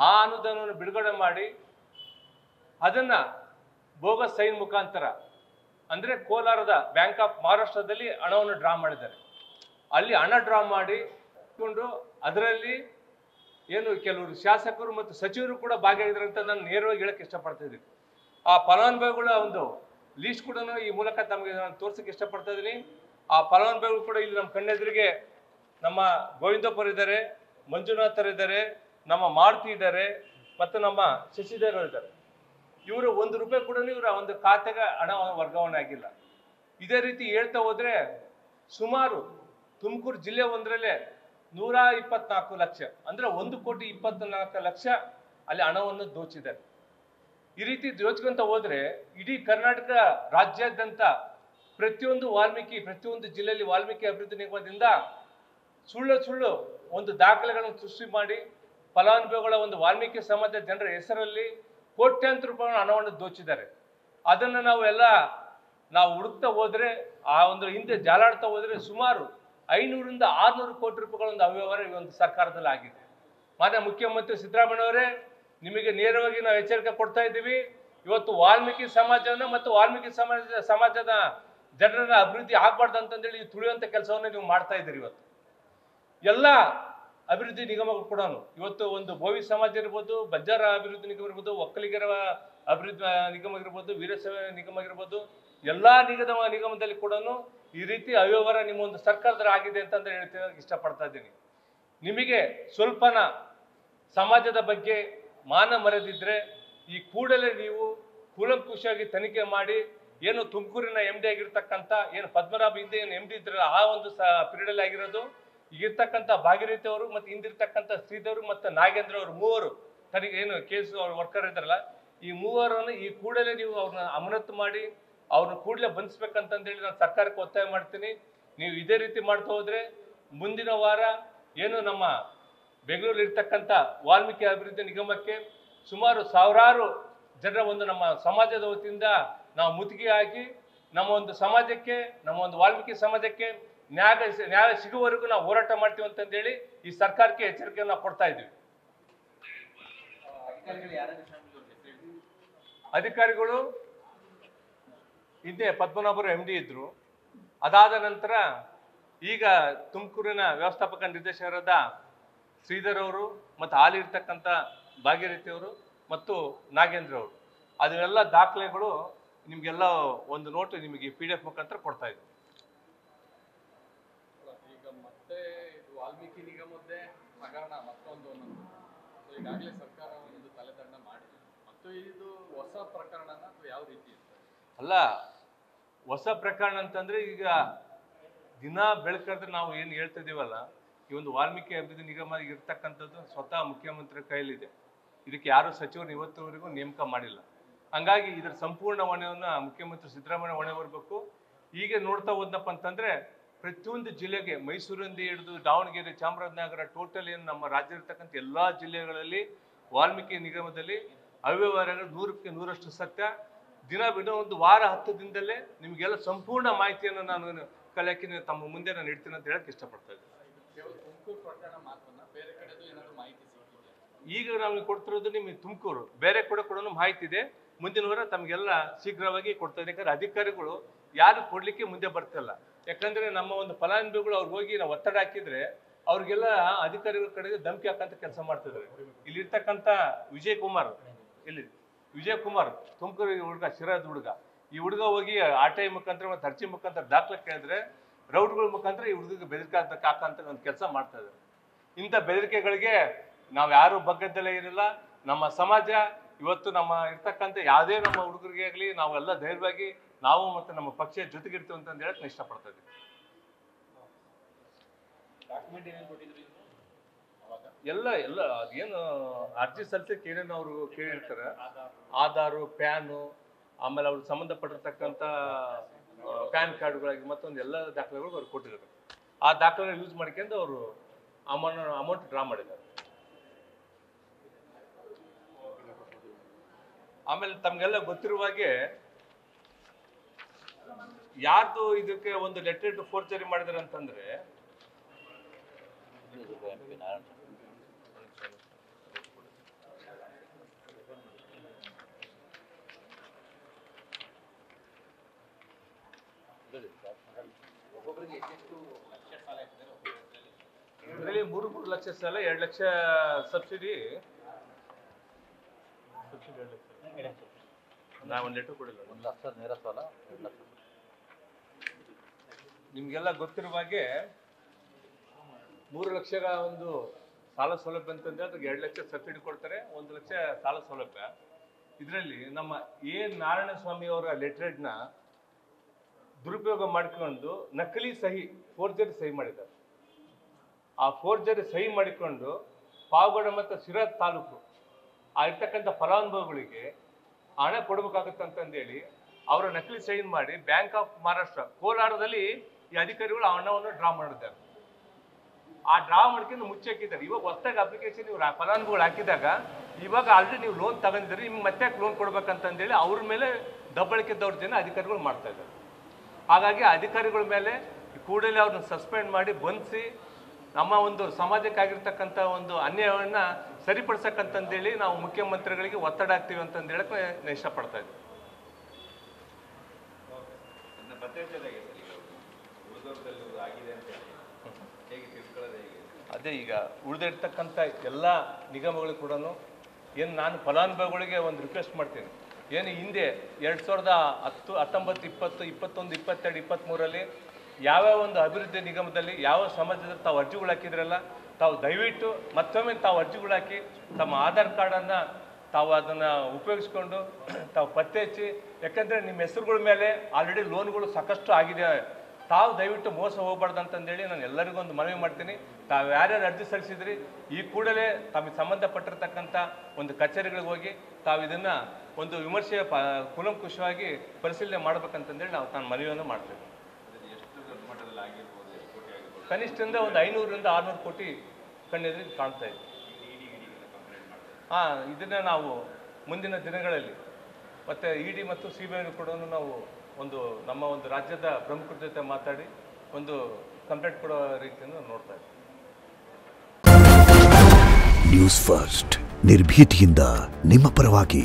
ಆ ಅನುದಾನವನ್ನು ಬಿಡುಗಡೆ ಮಾಡಿ ಅದನ್ನ ಬೋಗಸ್ ಸೈನ್ ಮುಖಾಂತರ ಅಂದರೆ ಕೋಲಾರದ ಬ್ಯಾಂಕ್ ಆಫ್ ಮಹಾರಾಷ್ಟ್ರದಲ್ಲಿ ಹಣವನ್ನು ಡ್ರಾ ಮಾಡಿದ್ದಾರೆ. ಅಲ್ಲಿ ಹಣ ಡ್ರಾ ಮಾಡಿ ಅದರಲ್ಲಿ ಏನು ಕೆಲವರು ಶಾಸಕರು ಮತ್ತು ಸಚಿವರು ಕೂಡ ಭಾಗಿಯಾಗಿದ್ದಾರೆ ಅಂತ ನಾನು ನೇರವಾಗಿ ಹೇಳಕ್ಕೆ ಇಷ್ಟಪಡ್ತಾ ಇದ್ದೀನಿ. ಆ ಫಲಾನುಭವಿಗಳ ಒಂದು ಲೀಸ್ಟ್ ಕೂಡ ಈ ಮೂಲಕ ತಮಗೆ ನಾನು ತೋರ್ಸಕ್ಕೆ ಇಷ್ಟಪಡ್ತಾ ಇದ್ದೀನಿ. ಆ ಫಲಾನುಭವಿಗಳು ಕೂಡ ಇಲ್ಲಿ ನಮ್ಮ ಕಣ್ಣೆದುರಿಗೆ ನಮ್ಮ ಗೋವಿಂದಪ್ಪರು ಇದ್ದಾರೆ, ಮಂಜುನಾಥರು ಇದ್ದಾರೆ, ನಮ್ಮ ಮಾರುತಿ ಇದ್ದಾರೆ ಮತ್ತು ನಮ್ಮ ಶಶಿಧರ್ ಇದ್ದಾರೆ. ಇವರು ₹1 ಕೂಡ ಇವರ ಒಂದು ಖಾತೆಗೆ ಹಣ ವರ್ಗಾವಣೆ ಆಗಿಲ್ಲ. ಇದೇ ರೀತಿ ಹೇಳ್ತಾ ಹೋದ್ರೆ ಸುಮಾರು ತುಮಕೂರು ಜಿಲ್ಲೆ ಒಂದರಲ್ಲೇ 124 ಲಕ್ಷ ಅಂದ್ರೆ 1,24,00,000 ಅಲ್ಲಿ ಹಣವನ್ನು ದೋಚಿದ್ದಾರೆ. ಈ ರೀತಿ ದೋಚ್ಕೊಂತ ಹೋದ್ರೆ ಇಡೀ ಕರ್ನಾಟಕ ರಾಜ್ಯಾದ್ಯಂತ ಪ್ರತಿಯೊಂದು ಜಿಲ್ಲೆಯಲ್ಲಿ ವಾಲ್ಮೀಕಿ ಅಭಿವೃದ್ಧಿ ನಿಗಮದಿಂದ ಸುಳ್ಳು ಒಂದು ದಾಖಲೆಗಳನ್ನು ಸೃಷ್ಟಿ ಮಾಡಿ ಫಲಾನುಭವಿಗಳ ಒಂದು ವಾಲ್ಮೀಕಿ ಸಮಾಜದ ಜನರ ಹೆಸರಲ್ಲಿ ಕೋಟ್ಯಾಂತರ ರೂಪಾಯಿ ಹಣವನ್ನು ದೋಚಿದ್ದಾರೆ. ಅದನ್ನು ನಾವು ಹುಡುಕ್ತಾ ಹೋದ್ರೆ ಆ ಒಂದು ಹಿಂದೆ ಜಾಲಾಡ್ತಾ ಹೋದ್ರೆ ಸುಮಾರು 500ರಿಂದ 600 ಕೋಟಿ ರೂಪಾಯಿಗಳ ಒಂದು ಅವ್ಯವಹಾರ ಈ ಒಂದು ಸರ್ಕಾರದಲ್ಲಿ ಆಗಿದೆ. ಮಾನ್ಯ ಮುಖ್ಯಮಂತ್ರಿ ಸಿದ್ದರಾಮಯ್ಯನವರೇ, ನಿಮಗೆ ನೇರವಾಗಿ ನಾವು ಎಚ್ಚರಿಕೆ ಕೊಡ್ತಾ ಇದ್ದೀವಿ. ಇವತ್ತು ವಾಲ್ಮೀಕಿ ಸಮಾಜವನ್ನ ಮತ್ತು ವಾಲ್ಮೀಕಿ ಸಮಾಜದ ಜನರನ್ನ ಅಭಿವೃದ್ಧಿ ಆಗ್ಬಾರ್ದು ಅಂತಂದೇಳಿ ತುಳಿಯುವಂತ ಕೆಲಸವನ್ನು ನೀವು ಮಾಡ್ತಾ ಇದ್ದೀರಿ. ಇವತ್ತು ಎಲ್ಲ ಅಭಿವೃದ್ಧಿ ನಿಗಮಗಳು ಕೂಡ ಇವತ್ತು ಒಂದು ಬೋವಿ ಸಮಾಜ ಇರ್ಬೋದು, ಬಂಜಾರ ಅಭಿವೃದ್ಧಿ ನಿಗಮ ಇರ್ಬೋದು, ಒಕ್ಕಲಿಗರ ಅಭಿವೃದ್ಧಿ ನಿಗಮ ಇರ್ಬೋದು, ವೀರಶೈವ ನಿಗಮ ಇರ್ಬೋದು, ಎಲ್ಲಾ ನಿಗಮದಲ್ಲಿ ಕೂಡ ಈ ರೀತಿ ಅವ್ಯವಹಾರ ನಿಮ್ಮ ಒಂದು ಸರ್ಕಾರದಲ್ಲಿ ಆಗಿದೆ ಅಂತಂದ್ರೆ ಹೇಳ್ತಿರೋದಕ್ಕೆ ಇಷ್ಟಪಡ್ತಾ ಇದ್ದೀನಿ. ನಿಮಗೆ ಸ್ವಲ್ಪನ ಸಮಾಜದ ಬಗ್ಗೆ ಮಾನ ಮರೆದಿದ್ರೆ ಈ ಕೂಡಲೇ ನೀವು ಕೂಲಂಕುಷವಾಗಿ ತನಿಖೆ ಮಾಡಿ ಏನು ತುಮಕೂರಿನ MD ಆಗಿರ್ತಕ್ಕಂಥ ಏನು ಪದ್ಮನಾಭ ಹಿಂದೆ ಏನು MD ಇದ್ರಲ್ಲ ಆ ಒಂದು ಪೀರಿಯಡ್ ಅಲ್ಲಿ ಆಗಿರೋದು ಈಗಿರ್ತಕ್ಕಂಥ ಭಾಗೀರಥಿ ಅವರು ಮತ್ತು ಹಿಂದಿರ್ತಕ್ಕಂಥ ಶ್ರೀಧರ್ ಮತ್ತು ನಾಗೇಂದ್ರ ಅವರು ಮೂವರು ತನಿಖೆ ಏನು ಕೇಸ್ ವರ್ಕರ್ ಇದ್ದಾರಲ್ಲ ಈ ಮೂವರನ್ನು ಈ ಕೂಡಲೇ ನೀವು ಅವ್ರನ್ನ ಅಮಾನತು ಮಾಡಿ ಅವ್ರನ್ನ ಕೂಡಲೇ ಬಂಧಿಸ್ಬೇಕಂತಂದೇಳಿ ನಾನು ಸರ್ಕಾರಕ್ಕೆ ಒತ್ತಾಯ ಮಾಡ್ತೀನಿ. ನೀವು ಇದೇ ರೀತಿ ಮಾಡ್ತಾ ಹೋದ್ರೆ ಮುಂದಿನ ವಾರ ಏನು ನಮ್ಮ ಬೆಂಗಳೂರಲ್ಲಿ ಇರ್ತಕ್ಕಂಥ ವಾಲ್ಮೀಕಿ ಅಭಿವೃದ್ಧಿ ನಿಗಮಕ್ಕೆ ಸುಮಾರು ಸಾವಿರಾರು ಜನರ ಒಂದು ನಮ್ಮ ಸಮಾಜದ ವತಿಯಿಂದ ನಾವು ಮುತ್ತಿಗೆ ಹಾಕಿ ನಮ್ಮ ಒಂದು ಸಮಾಜಕ್ಕೆ, ನಮ್ಮ ಒಂದು ವಾಲ್ಮೀಕಿ ಸಮಾಜಕ್ಕೆ ನ್ಯಾಯ ಸಿಗುವವರೆಗೂ ನಾವು ಹೋರಾಟ ಮಾಡ್ತೀವಿ ಅಂತಂದೇಳಿ ಈ ಸರ್ಕಾರಕ್ಕೆ ಎಚ್ಚರಿಕೆಯನ್ನು ನಾವು ಕೊಡ್ತಾ ಇದ್ದೀವಿ. ಅಧಿಕಾರಿಗಳು ಹಿಂದೆ ಪದ್ಮನಾಭರು MD ಇದ್ರು. ಅದಾದ ನಂತರ ಈಗ ತುಮಕೂರಿನ ವ್ಯವಸ್ಥಾಪಕ ನಿರ್ದೇಶಕರಾದ ಶ್ರೀಧರ್ ಅವರು ಮತ್ತು ಹಾಲಿ ಇರ್ತಕ್ಕಂಥ ಭಾಗೀರಥಿ ಅವರು ಮತ್ತು ನಾಗೇಂದ್ರ ಅವರು ಅದೆಲ್ಲ ದಾಖಲೆಗಳು ನಿಮಗೆಲ್ಲ ಒಂದು ನೋಟು ನಿಮಗೆ PDF ಮುಖಾಂತರ ಕೊಡ್ತಾ ಇದ್ದೀವಿ. ಈಗ ಮತ್ತೆ ಇದು ವಾಲ್ಮೀಕಿ ನಿಗಮದ್ದೇ ಹಗರಣ ಮತ್ತೊಂದು ಈಗಾಗಲೇ ಸರ್ಕಾರ ಒಂದು ತಲೆದಂಡ ಮಾಡಿದೆ. ಮತ್ತು ಇದು ಹೊಸ ಪ್ರಕರಣನ ಯಾವ ರೀತಿ ಅಲ್ಲ, ಹೊಸ ಪ್ರಕರಣ ಅಂತಂದ್ರೆ ಈಗ ದಿನ ಬೆಳಕಾದ್ರೆ ನಾವು ಏನು ಹೇಳ್ತಾ ಇದೀವಲ್ಲ, ಈ ಒಂದು ವಾಲ್ಮೀಕಿ ಅಭಿವೃದ್ಧಿ ನಿಗಮ ಇರ್ತಕ್ಕಂಥದ್ದು ಸ್ವತಃ ಮುಖ್ಯಮಂತ್ರಿ ಕೈಲಿದೆ. ಇದಕ್ಕೆ ಯಾರು ಸಚಿವರು ಇವತ್ತುವರೆಗೂ ನೇಮಕ ಮಾಡಿಲ್ಲ. ಹಂಗಾಗಿ ಇದರ ಸಂಪೂರ್ಣ ಹೊಣೆಯನ್ನ ಮುಖ್ಯಮಂತ್ರಿ ಸಿದ್ದರಾಮಯ್ಯ ಹೊಣೆ ಬರಬೇಕು. ಈಗ ನೋಡ್ತಾ ಹೋದ್ನಪ್ಪ ಅಂತಂದ್ರೆ ಪ್ರತಿಯೊಂದು ಜಿಲ್ಲೆಗೆ ಮೈಸೂರಿಂದ ಹಿಡಿದು ದಾವಣಗೆರೆ, ಚಾಮರಾಜನಗರ, ಟೋಟಲ್ ಏನು ನಮ್ಮ ರಾಜ್ಯ ಇರ್ತಕ್ಕಂಥ ಎಲ್ಲಾ ಜಿಲ್ಲೆಗಳಲ್ಲಿ ವಾಲ್ಮೀಕಿ ನಿಗಮದಲ್ಲಿ ಅವ್ಯವಹಾರಗಳು 100ಕ್ಕೆ 100ರಷ್ಟು ಸತ್ಯ. ದಿನ ಒಂದು ವಾರ 10 ದಿನದಲ್ಲೇ ನಿಮಗೆಲ್ಲ ಸಂಪೂರ್ಣ ಮಾಹಿತಿಯನ್ನು ನಾನು ಕಲೆಕ್ಕೆ ತಮ್ಮ ಮುಂದೆ ನಾನು ಇಡ್ತೀನಿ ಅಂತ ಹೇಳಕ್ ಇಷ್ಟಪಡ್ತಾ ಇದ್ದೀನಿ. ಈಗ ನಮಗೆ ಕೊಡ್ತಿರೋದು ನಿಮಗೆ ತುಮಕೂರು, ಬೇರೆ ಕೂಡ ಮಾಹಿತಿ ಇದೆ. ಮುಂದಿನ ವಾರ ತಮಗೆಲ್ಲ ಶೀಘ್ರವಾಗಿ ಕೊಡ್ತಾ ಇದ್ದೀನಿ. ಯಾಕಂದ್ರೆ ಅಧಿಕಾರಿಗಳು ಯಾರು ಕೊಡ್ಲಿಕ್ಕೆ ಮುಂದೆ ಬರ್ತಿಲ್ಲ. ಯಾಕಂದ್ರೆ ನಮ್ಮ ಒಂದು ಫಲಾನುಭವಿಗಳು ಅವ್ರಿಗೆ ಹೋಗಿ ನಾವು ಒತ್ತಡ ಹಾಕಿದ್ರೆ ಅವ್ರಿಗೆಲ್ಲ ಅಧಿಕಾರಿಗಳ ಕಡೆಗೆ ಧಮಕಿ ಹಾಕಂತ ಕೆಲಸ ಮಾಡ್ತಿದ್ದಾರೆ. ಇಲ್ಲಿ ಇರ್ತಕ್ಕಂಥ ವಿಜಯ್ ಕುಮಾರ್ ತುಮಕೂರು ಹುಡುಗ, ಶಿರಾದ ಹುಡುಗ, ಈ ಹುಡುಗ ಹೋಗಿ RTI ಮುಖಾಂತರ ಮತ್ತು ಅರ್ಜಿ ಮುಖಾಂತರ ದಾಖಲೆ ಕೇಳಿದ್ರೆ ರೌಡ್ಗಳ ಮುಖಾಂತರ ಈ ಹುಡುಗಿಗೆ ಬೆದರಿಕೆ ಹಾಕಂತ ಒಂದು ಕೆಲಸ ಮಾಡ್ತಾ ಇದ್ದಾರೆ. ಇಂಥ ಬೆದರಿಕೆಗಳಿಗೆ ನಾವು ಯಾರು ಬಗ್ಗದ್ದಲ್ಲೇ ಇರಲಿಲ್ಲ. ನಮ್ಮ ಸಮಾಜ ಇವತ್ತು ನಮ್ಮ ಇರ್ತಕ್ಕಂಥ ಯಾವುದೇ ನಮ್ಮ ಹುಡುಗರಿಗೆ ಆಗಲಿ ನಾವೆಲ್ಲ ಧೈರ್ಯವಾಗಿ ನಾವು ಮತ್ತು ನಮ್ಮ ಪಕ್ಷ ಜೊತೆಗಿರ್ತೀವಿ ಅಂತ ಹೇಳಕ್ ನಾನು ಇಷ್ಟಪಡ್ತಾ ಇದ್ದೀವಿ. ಎಲ್ಲ ಅದೇನು ಅರ್ಜಿ ಸಲ್ಲಿಸಕ್ಕೆ ಏನೇನು ಅವರು ಕೇಳಿರ್ತಾರೆ, ಆಧಾರು, ಪ್ಯಾನು, ಆಮೇಲೆ ಅವ್ರಿಗೆ ಸಂಬಂಧಪಟ್ಟಿರ್ತಕ್ಕಂಥ ಪ್ಯಾನ್ ಕಾರ್ಡ್ಗಳಾಗಿ ಮತ್ತೊಂದು ಎಲ್ಲ ದಾಖಲೆಗಳು ಅವ್ರು ಕೊಟ್ಟಿದ್ದಾರೆ. ಆ ದಾಖಲೆ ಯೂಸ್ ಮಾಡ್ಕೊಂಡು ಅವರು ಅಮೌಂಟ್ ಡ್ರಾ ಮಾಡಿದ್ದಾರೆ. ಆಮೇಲೆ ತಮ್ಗೆಲ್ಲ ಗೊತ್ತಿರುವ ಹಾಗೆ ಯಾರ್ದು ಇದಕ್ಕೆ ಒಂದು ಲೆಟರ್ ಫೋರ್ಜರಿ ಮಾಡಿದಾರೆ ಅಂತಂದ್ರೆ ನಮ್ಮಲ್ಲಿ 3 ಲಕ್ಷ ಸಾಲ 2 ಲಕ್ಷ ಸಬ್ಸಿಡಿ ನಾ ಒಂದು ಲೆಟರ್ ಕೊಡಿಲ್ಲ. 1 ಲಕ್ಷ ನೇರ ಸಾಲ 2 ಲಕ್ಷ. ನಿಮಗೆಲ್ಲ ಗೊತ್ತಿರುವ ಹಾಗೆ 3 ಲಕ್ಷದ ಒಂದು ಸಾಲ ಸೌಲಭ್ಯ ಅಂತಂದ್ರೆ ಅದಕ್ಕೆ 2 ಲಕ್ಷ ಸಬ್ಸಿಡಿ ಕೊಡ್ತಾರೆ, 1 ಲಕ್ಷ ಸಾಲ ಸೌಲಭ್ಯ. ಇದರಲ್ಲಿ ನಮ್ಮ ನಾರಾಯಣ ಸ್ವಾಮಿ ಅವರ ಲೆಟರೇಡ್ನ ದುರುಪಯೋಗ ಮಾಡಿಕೊಂಡು ನಕಲಿ ಸಹಿ ಫೋರ್ಜರಿ ಸಹಿ ಮಾಡಿದ್ದಾರೆ. ಆ ಫೋರ್ಜರಿ ಸಹಿ ಮಾಡಿಕೊಂಡು ಪಾವಗಡ ಮತ್ತು ಶಿರಾ ತಾಲೂಕು ಇರ್ತಕ್ಕಂಥ ಫಲಾನುಭವಿಗಳಿಗೆ ಹಣ ಕೊಡಬೇಕಾಗುತ್ತಂತಂದೇಳಿ ಅವರ ನಕಲಿ ಸಹಿ ಮಾಡಿ ಬ್ಯಾಂಕ್ ಆಫ್ ಮಹಾರಾಷ್ಟ್ರ ಕೋಲಾರದಲ್ಲಿ ಈ ಅಧಿಕಾರಿಗಳು ಆ ಹಣವನ್ನು ಡ್ರಾ ಮಾಡಿದ್ದಾರೆ. ಆ ಡ್ರಾ ಮಾಡ್ಕೊಂಡು ಮುಚ್ಚಾಕಿದ್ದಾರೆ. ಇವಾಗ ಹೊಸದಾಗಿ ಅಪ್ಲಿಕೇಶನ್ ಇವ್ರು ಫಲಾನುಭವಿಗಳು ಹಾಕಿದಾಗ ಇವಾಗ ಆಲ್ರೆಡಿ ನೀವು ಲೋನ್ ತಗೊಂಡಿದ್ದೀರಿ, ನಿಮ್ಗೆ ಮತ್ತೆ ಲೋನ್ ಕೊಡ್ಬೇಕಂತಂದೇಳಿ ಅವ್ರ ಮೇಲೆ ದಬ್ಬಳಿಕೆ ದೌರ್ಜನ್ಯ ಅಧಿಕಾರಿಗಳು ಮಾಡ್ತಾ ಇದ್ದಾರೆ. ಹಾಗಾಗಿ ಅಧಿಕಾರಿಗಳ ಮೇಲೆ ಕೂಡಲೇ ಅವ್ರನ್ನ ಸಸ್ಪೆಂಡ್ ಮಾಡಿ ಬಂಧಿಸಿ ನಮ್ಮ ಒಂದು ಸಮಾಜಕ್ಕಾಗಿರ್ತಕ್ಕಂಥ ಒಂದು ಅನ್ಯಾಯವನ್ನು ಸರಿಪಡಿಸಕ್ಕಂತಂದೇಳಿ ನಾವು ಮುಖ್ಯಮಂತ್ರಿಗಳಿಗೆ ಒತ್ತಡ ಆಗ್ತೀವಿ ಅಂತಂದು ಹೇಳಕ್ಕೆ ನಾನು ಇಷ್ಟಪಡ್ತಾ ಇದ್ದೀನಿ. ಅದೇ ಈಗ ಉಳಿದಿರ್ತಕ್ಕಂಥ ಎಲ್ಲ ನಿಗಮಗಳು ಕೂಡ ಏನು ನಾನು ಫಲಾನುಭವಿಗಳಿಗೆ ಒಂದು ರಿಕ್ವೆಸ್ಟ್ ಮಾಡ್ತೀನಿ. ಏನು ಹಿಂದೆ 2010, 19, 20, 21, 22, 23ರಲ್ಲಿ ಯಾವ್ಯಾವ ಒಂದು ಅಭಿವೃದ್ಧಿ ನಿಗಮದಲ್ಲಿ ಯಾವ ಸಮಾಜದಲ್ಲಿ ತಾವು ಅರ್ಜಿಗಳು ಹಾಕಿದ್ರಲ್ಲ, ತಾವು ದಯವಿಟ್ಟು ಮತ್ತೊಮ್ಮೆ ತಾವು ಅರ್ಜಿಗಳು ಹಾಕಿ ತಮ್ಮ ಆಧಾರ್ ಕಾರ್ಡನ್ನು ತಾವು ಅದನ್ನು ಉಪಯೋಗಿಸ್ಕೊಂಡು ತಾವು ಪತ್ತೆ ಹಚ್ಚಿ, ಯಾಕಂದರೆ ನಿಮ್ಮ ಹೆಸರುಗಳ ಮೇಲೆ ಆಲ್ರೆಡಿ ಲೋನ್ಗಳು ಸಾಕಷ್ಟು ಆಗಿದೆ. ತಾವು ದಯವಿಟ್ಟು ಮೋಸ ಹೋಗ್ಬಾರ್ದು ಅಂತಂದೇಳಿ ನಾನು ಎಲ್ಲರಿಗೂ ಒಂದು ಮನವಿ ಮಾಡ್ತೀನಿ. ತಾವು ಯಾರ್ಯಾರು ಅರ್ಜಿ ಸಲ್ಲಿಸಿದ್ರಿ ಈ ಕೂಡಲೇ ತಮಗೆ ಸಂಬಂಧಪಟ್ಟಿರ್ತಕ್ಕಂಥ ಒಂದು ಕಚೇರಿಗಳಿಗೆ ಹೋಗಿ ತಾವು ಇದನ್ನು ಒಂದು ವಿಮರ್ಶೆಯ ಕೂಲಂಕುಷವಾಗಿ ಪರಿಶೀಲನೆ ಮಾಡ್ಬೇಕಂತಂದೇಳಿ ನಾವು ನಾನು ಮನವಿಯನ್ನು ಮಾಡ್ತೇವೆ. ಕನಿಷ್ಠದಿಂದ ಒಂದು 500ರಿಂದ 600 ಕೋಟಿ ಕಣ್ಣೆದುರಿಗೆ ಕಾಣ್ತಾ ಇದೆ. ಇದನ್ನು ನಾವು ಮುಂದಿನ ದಿನಗಳಲ್ಲಿ ಮತ್ತು ಇಡಿ ಮತ್ತು CBI ಕೂಡ ನಾವು ಒಂದು ನಮ್ಮ ಒಂದು ರಾಜ್ಯದ ಪ್ರಮುಖರ ಜೊತೆ ಮಾತಾಡಿ ಒಂದು ಕಂಪ್ಲೇಂಟ್ ಕೊಡೋ ರೀತಿಯನ್ನು ನೋಡ್ತಾ ಇದ್ದೀವಿ. ನ್ಯೂಸ್ ಫಸ್ಟ್ ನಿರ್ಭೀತಿಯಿಂದ ನಿಮ್ಮ ಪರವಾಗಿ.